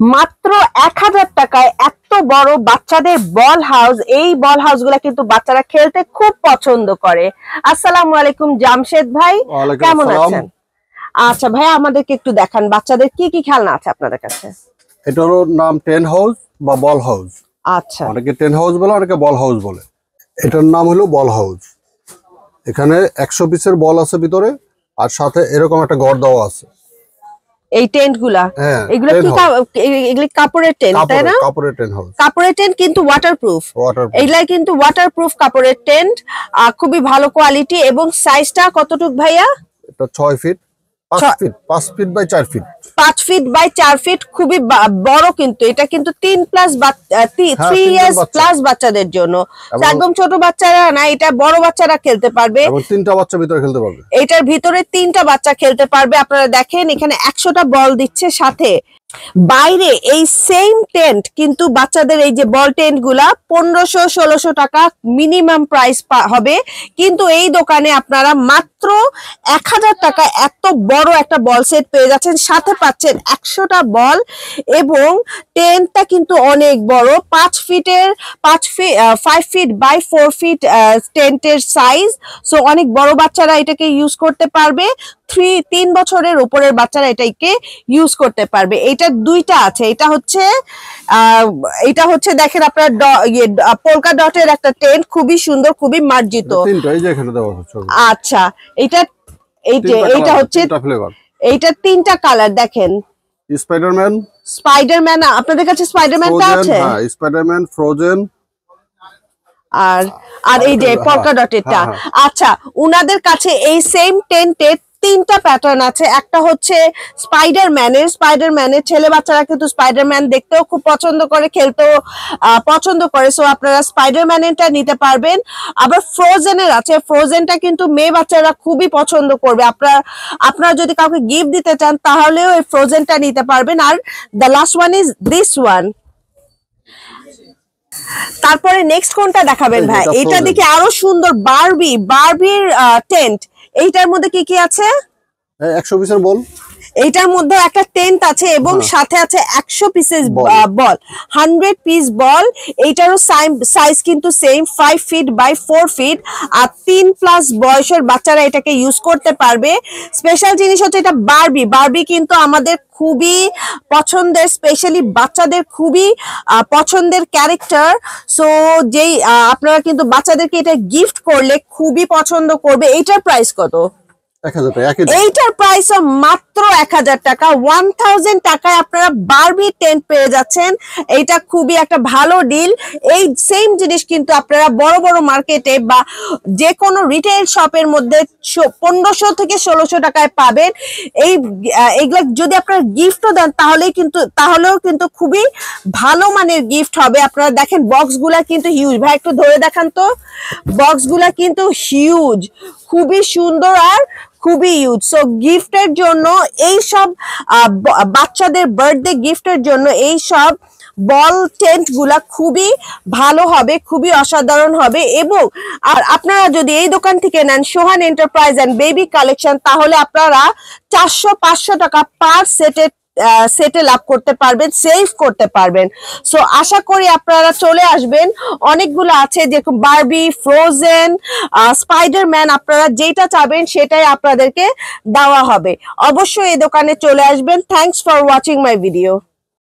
মাত্র 1000 টাকায় এত বড় বাচ্চাদের বল হাউস। এই বল হাউস গুলা কিন্তু বাচ্চারা খেলতে খুব পছন্দ করে। আসসালামু আলাইকুম জামশেদ ভাই, কেমন আছেন? আচ্ছা ভাই, আমাদেরকে একটু দেখান বাচ্চাদের কি কি খেলনা আছে আপনাদের কাছে। এটার নাম টেন হাউস বা বল হাউস। আচ্ছা, অনেকে টেন হাউস বলে, অনেকে বল হাউস বলে। এটার নাম হলো বল হাউস। এখানে 100 পিসের বল আছে ভিতরে, আর সাথে এরকম একটা ঘর দেওয়া আছে। এই টেন্ট গুলা, এগুলো কি এগুলো কাপড়ের টেন্ট, তাই না? কাপড়ের টেন্ট হাউস, কাপড়ের টেন্ট কিন্তু ওয়াটারপ্রুফ। এগুলা কিন্তু ওয়াটারপ্রুফ কাপড়ের টেন্ট, খুবই ভালো কোয়ালিটি। এবং সাইজটা কতটুক ভাইয়া? এটা 6 feet 5 feet by 4 feet 5 feet by 4 feet, খুবই বড়। কিন্তু এটা কিন্তু 3 ইয়ার্স প্লাস বাচ্চাদের জন্য, একদম ছোট বাচ্চারা না, এটা বড় বাচ্চারা খেলতে পারবে। এবং 3টা বাচ্চা ভিতরে খেলতে পারবে। এটার ভিতরে 3টা বাচ্চা খেলতে পারবে। আপনারা দেখেন এখানে 100টা বল দিচ্ছে সাথে। বাইরে এই সেম টেন্ট কিন্তু বাচ্চাদের এই যে বল টেন্ট গুলা 1500-1600 টাকা মিনিমাম প্রাইস হবে, কিন্তু এই দোকানে আপনারা মাত্র 1000 টাকা এত বড় একটা বল সেট পেয়ে যাচ্ছেন। সাথে পাচ্ছেন 100টা বল, এবং টেন্টটা কিন্তু অনেক বড়, 5 ফিট বাই 4 ফিট টেন্টের সাইজ। সো অনেক বড় বাচ্চারা এটাকে ইউজ করতে পারবে, 3 বছরের উপরের বাচ্চারা এটাকে ইউজ করতে পারবে। এটা দুইটা আছে, এটা হচ্ছে দেখেন আপনার পোলকা ডটের একটা টেন্ট, খুবই সুন্দর, খুবই মার্জিত। আচ্ছা, এইটা হচ্ছে এইটা 3টা কালার দেখেন। স্পাইডারম্যান আপনাদের কাছে স্পাইডারম্যানটা আছে? হ্যাঁ, স্পাইডারম্যান, ফ্রোজেন, আর এই যে পোলকা ডটেরটা। আচ্ছা, উনাদের কাছে এই সেম টেন্টে 3টা প্যাটার্ন আছে। একটা হচ্ছে স্পাইডারম্যানের ছেলে বাচ্চারা কিন্তু স্পাইডারম্যান দেখতেও খুব পছন্দ করে, খেলতেও পছন্দ করে। সো আপনারা স্পাইডারম্যানটা নিতে পারবেন। আবার ফ্রোজেনের আছে, ফ্রোজেনটা কিন্তু মেয়ে বাচ্চারা খুবই পছন্দ করবে। আপনারা যদি কাউকে গিফট দিতে চান তাহলেও এই ফ্রোজেনটা নিতে পারবেন। Are the last one is this one. তারপরে নেক্সট কোনটা দেখাবেন ভাই? এটা দেখি আরো সুন্দর, বারবির টেন্ট। এইটার মধ্যে কি কি আছে? 100 পিসের বল। এইটার মধ্যে একটা টেন্ট আছে এবং সাথে আছে 100 পিসের বল, 100 পিস বল। এইটারও সাইজ কিন্তু সেম, 5 ফিট বাই 4 ফিট। আর 3+ বয়সের বাচ্চারা এটাকে ইউজ করতে পারবে। স্পেশাল জিনিস হচ্ছে এটা বারবি কিন্তু আমাদের খুবই পছন্দের, স্পেশালি বাচ্চাদের খুবই পছন্দের ক্যারেক্টার। সো যেই আপনারা কিন্তু বাচ্চাদেরকে এটা গিফট করলে খুবই পছন্দ করবে। এইটার প্রাইস কত? এইটার প্রাইস মাত্র 1000 টাকা। 1000 টাকায় আপনারা বারবি টেন্ট পেয়ে যাচ্ছেন। এইটা খুবই একটা ভালো ডিল। এই সেম জিনিস কিন্তু আপনারা বড় বড় মার্কেটে বা যে কোনো রিটেল শপের মধ্যে 1500 থেকে 1600 টাকায় পাবেন। এইগুলো যদি আপনারা গিফটও দেন তাহলেও কিন্তু খুবই ভালো মানের গিফট হবে। আপনারা দেখেন বক্সগুলা কিন্তু হিউজ। ভাই একটু ধরে দেখান তো, বক্সগুলা কিন্তু হিউজ, খুবই সুন্দর আর খুবই ইউজ। সো গিফটের জন্য এই সব বাচ্চাদের বার্থডে গিফটের জন্য এই সব বল টেন্ট গুলা খুবই ভালো হবে, খুবই অসাধারণ হবে। এবং আর আপনারা যদি এই দোকান থেকে নেন, সোহান এন্টারপ্রাইজ এন্ড বেবি কালেকশন, তাহলে আপনারা 400-500 টাকা পার সেটে লাভ করতে পারবেন, সেভ করতে পারবেন। সো আশা করি আপনারা চলে আসবেন। অনেকগুলো আছে, যেরকম বারবি, ফ্রোজেন, স্পাইডারম্যান, আপনারা যেটা চাবেন সেটাই আপনাদেরকে দেওয়া হবে। অবশ্যই এই দোকানে চলে আসবেন। Thanks for watching my video.